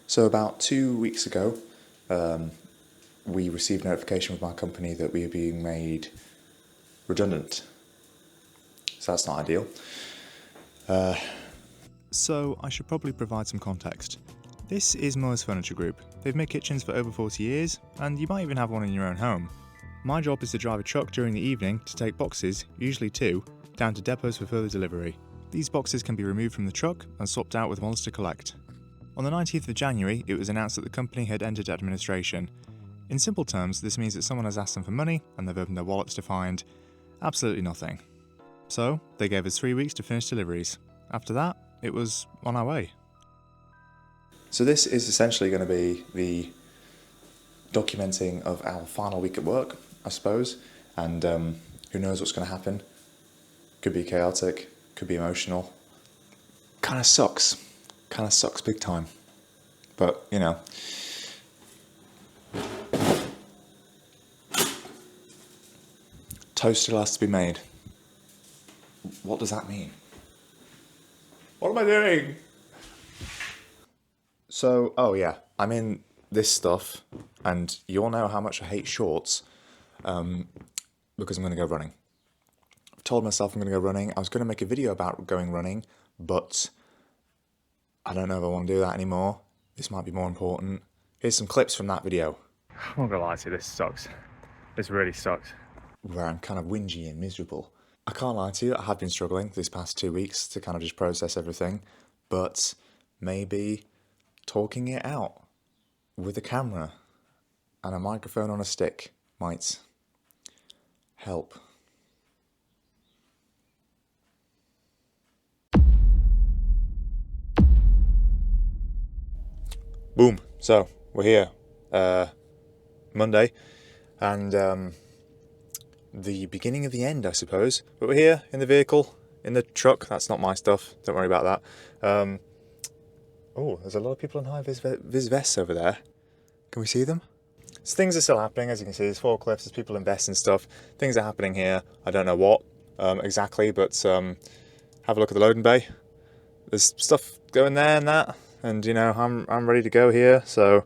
So about 2 weeks ago, we received notification from our company that we are being made redundant. So that's not ideal. So I should probably provide some context. This is Moore's Furniture Group. They've made kitchens for over 40 years, and you might even have one in your own home. My job is to drive a truck during the evening to take boxes, usually 2, down to depots for further delivery. These boxes can be removed from the truck and swapped out with ones to collect. On the 19th of January, it was announced that the company had entered administration. In simple terms, this means that someone has asked them for money and they've opened their wallets to find absolutely nothing. So, they gave us 3 weeks to finish deliveries. After that, it was on our way. So this is essentially going to be the documenting of our final week at work, I suppose, and who knows what's going to happen. Could be chaotic, could be emotional. Kind of sucks big time. But, you know, toast still has to be made. What does that mean? What am I doing? So, oh yeah, I'm in this stuff, and you all know how much I hate shorts, because I'm going to go running. I've told myself I'm going to go running. I was going to make a video about going running, but I don't know if I want to do that anymore. This might be more important. Here's some clips from that video. I'm not gonna lie to you, this sucks. This really sucks. Where I'm kind of whingy and miserable. I can't lie to you, I have been struggling these past 2 weeks to kind of just process everything, but maybe talking it out with a camera and a microphone on a stick might help. Boom. So, we're here. Monday. And the beginning of the end, I suppose. But we're here in the vehicle, in the truck. That's not my stuff. Don't worry about that. Oh, there's a lot of people in high-vis vests over there. Can we see them? So things are still happening, as you can see. There's forklifts, there's people in vests and stuff. Things are happening here. I don't know what exactly, but have a look at the loading bay. There's stuff going there and that. And, you know, I'm ready to go here. So,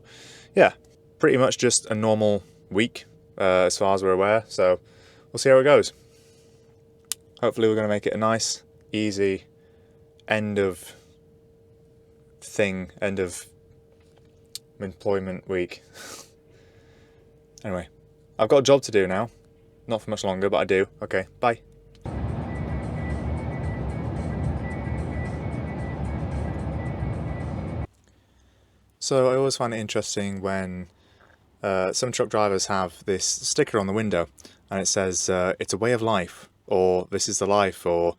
yeah, pretty much just a normal week as far as we're aware. So, we'll see how it goes. Hopefully we're going to make it a nice, easy end of employment week. Anyway, I've got a job to do now. Not for much longer, but I do. Okay, bye. So I always find it interesting when some truck drivers have this sticker on the window and it says, it's a way of life, or this is the life, or,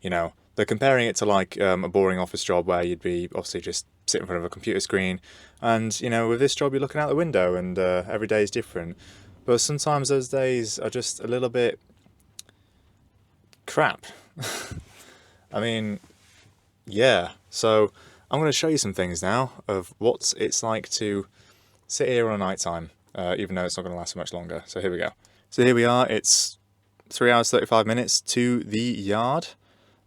you know, they're comparing it to like a boring office job where you'd be obviously just sitting in front of a computer screen. And, you know, with this job, you're looking out the window and every day is different. But sometimes those days are just a little bit crap. I mean, yeah. So I'm going to show you some things now of what it's like to sit here on a night time, even though it's not going to last so much longer. So here we go. So here we are. It's 3 hours, 35 minutes to the yard,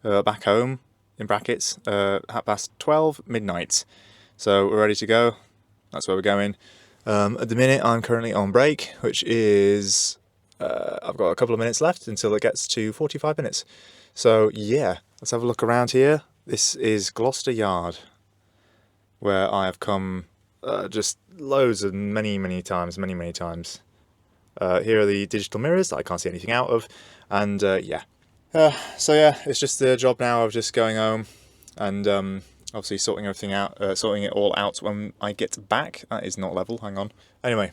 back home, in brackets, 12:30 midnight. So we're ready to go. That's where we're going. At the minute, I'm currently on break, which is, I've got a couple of minutes left until it gets to 45 minutes. So yeah, let's have a look around here. This is Gloucester Yard, where I have come just loads of many times. Here are the digital mirrors that I can't see anything out of, and yeah. So yeah, it's just the job now of just going home and obviously sorting everything out, sorting it all out when I get back. That is not level, hang on. Anyway,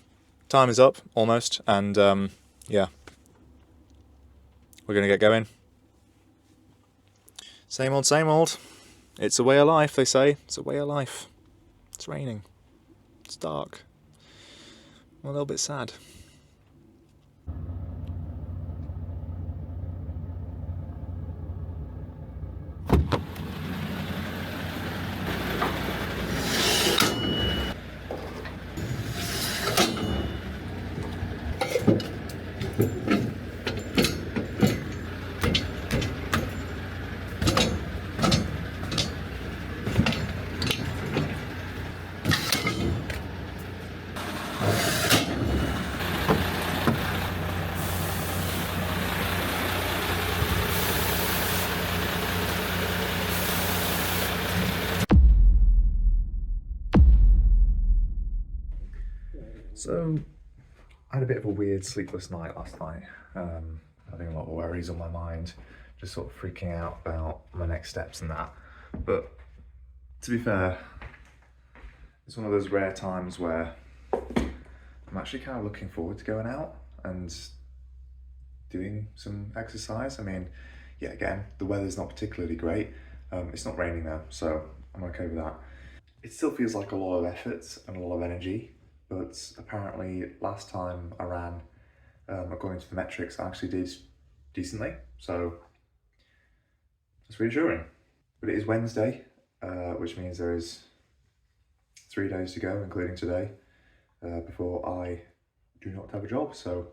time is up, almost, and yeah. We're gonna get going. Same old. It's a way of life, they say. It's a way of life. It's raining. It's dark. I'm a little bit sad. So, I had a bit of a weird sleepless night last night. Having a lot of worries on my mind, just sort of freaking out about my next steps and that. But to be fair, it's one of those rare times where I'm actually kind of looking forward to going out and doing some exercise. I mean, yeah, again, the weather's not particularly great. It's not raining though, so I'm okay with that. It still feels like a lot of effort and a lot of energy, but apparently last time I ran, according to the metrics, I actually did decently, so it's reassuring. But it is Wednesday, which means there is 3 days to go, including today, before I do not have a job, so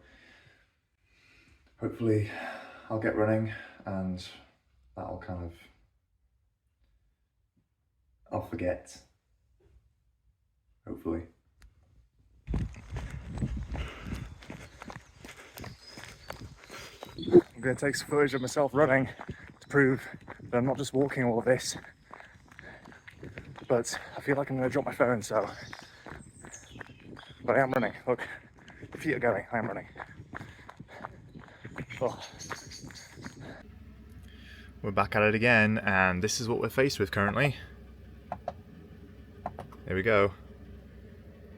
hopefully I'll get running and that'll kind of, I'll forget, hopefully. I'm going to take some footage of myself running to prove that I'm not just walking all of this, but I feel like I'm going to drop my phone, so, but I am running. Look, the feet are going, I am running. Oh. We're back at it again, and this is what we're faced with currently. Here we go.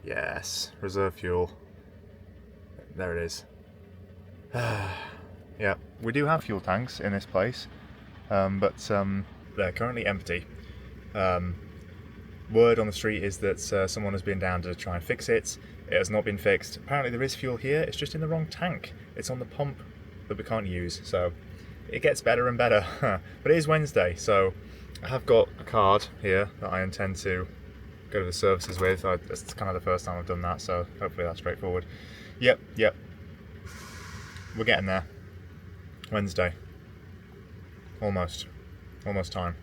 Yes, reserve fuel. There it is. Yeah, we do have fuel tanks in this place, but they're currently empty. Word on the street is that someone has been down to try and fix it. It has not been fixed. Apparently there is fuel here, it's just in the wrong tank. It's on the pump that we can't use, so it gets better and better. But it is Wednesday, so I have got a card here that I intend to go to the services with. It's kind of the first time I've done that, so hopefully that's straightforward. Yep. We're getting there. Wednesday. Almost time.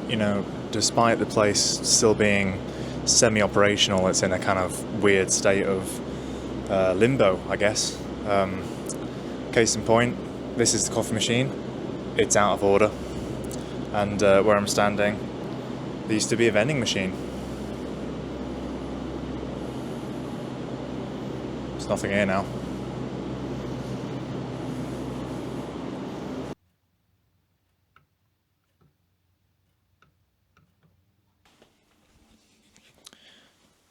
You know, despite the place still being semi-operational, it's in a kind of weird state of limbo, I guess. Case in point, this is the coffee machine. It's out of order. And where I'm standing, there used to be a vending machine. There's nothing here now.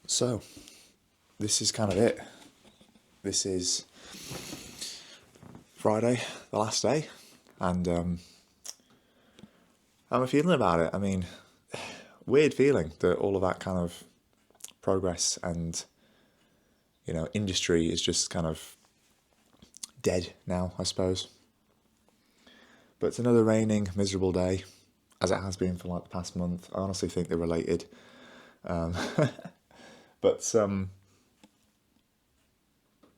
So, this is kind of it. This is Friday, the last day, and how am I feeling about it? I mean, weird feeling that all of that kind of progress and, you know, industry is just kind of dead now, I suppose. But it's another raining, miserable day, as it has been for like the past month. I honestly think they're related. But,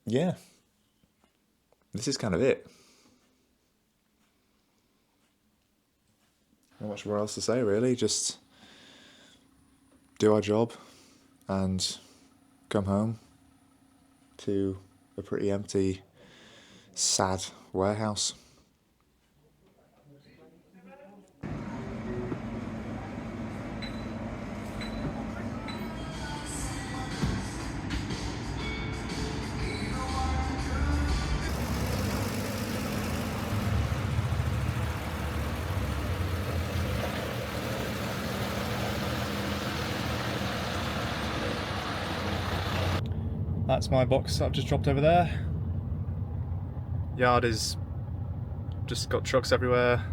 yeah, this is kind of it. Not much more else to say, really. Just do our job and come home to a pretty empty, sad warehouse. That's my box that I've just dropped over there. Yard is just got trucks everywhere,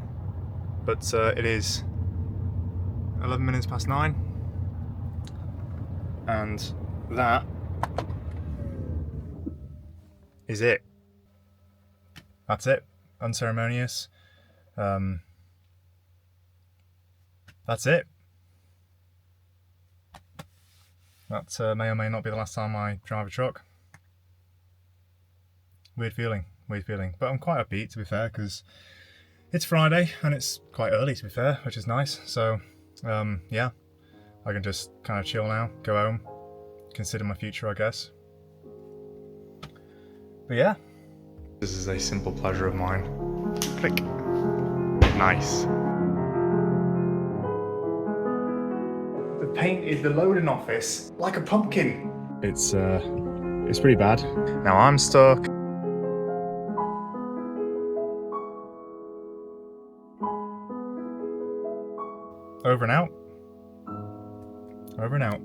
but it is 11 minutes past 9, and that is it. That's it. Unceremonious. That's it. That may or may not be the last time I drive a truck. Weird feeling. But I'm quite upbeat, to be fair, because it's Friday and it's quite early, to be fair, which is nice. So, yeah, I can just kind of chill now, go home, consider my future, I guess. But yeah, this is a simple pleasure of mine. Click. Nice. The paint is the loading office like a pumpkin. It's pretty bad. Now I'm stuck. Over and out. Over and out.